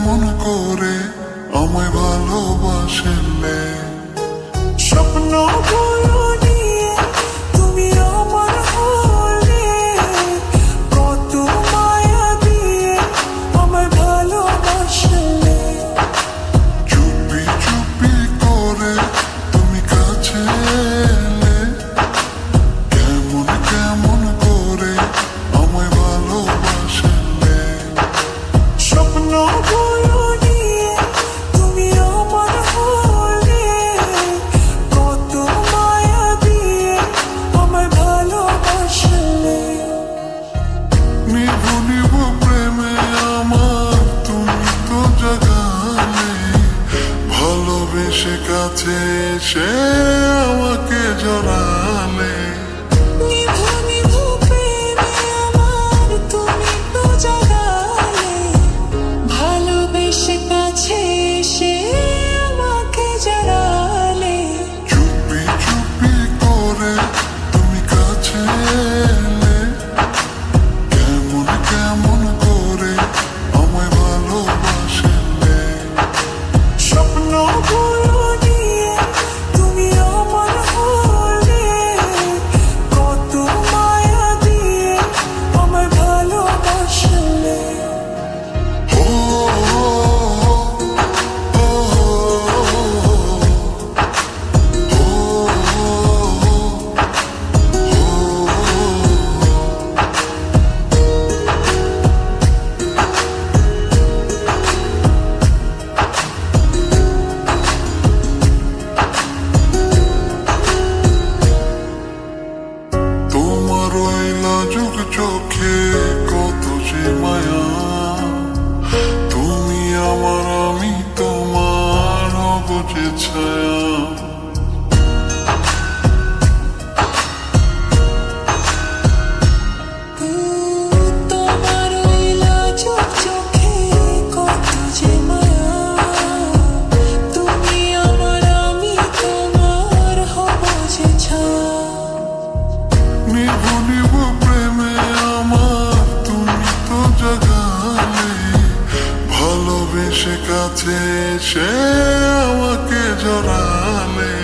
কেমন করে আমায় ভালোবাসলে। স্বপ্নগুলো নিয়ে তুমি আমার হলে, কত মায়া দিয়ে আমায় ভালোবাসলে। চুপি চুপি করে তুমি কাছে এলে, কেমন কেমন করে আমায় ভালোবাসলে। স্বপ্নগুলো নিয়ে তুমি আমার হলে, কত মায়া দিয়ে আমায় ভালোবাসলে। নিভু নিভু প্রেমে আমার তুমি তো জাগালে, ভালোবেসে কাছে এসে আমাকে জড়ালে। নিভু নিভু প্রেমে আমার তুমি তো জাগালে, ভালোবেসে কাছে এসে আমাকে জড়ালে। চুপি চুপি করে তুমি কাছে এলে, কেমন কেমন করে আমায় ভালোবাসলে। স্বপ্নগুলো নিয়ে তুমি আমার হলে, কত মায়া দিয়ে আমায় ভালোবাসলে। ও ও, ও, তোমার ওই লাজুক চোখে কত যে মায়া, তুমি আমার আমি তোমার হব যে ছায়া। তোমার ওই লাজুক চোখে কত যে মায়া, তুমি আমার আমি তোমার হব যে ছায়া। নিভু নিভু প্রেমে আমার তুমি তো জাগালে, ভালোবেসে কাছে এসে আমাকে জড়ালে।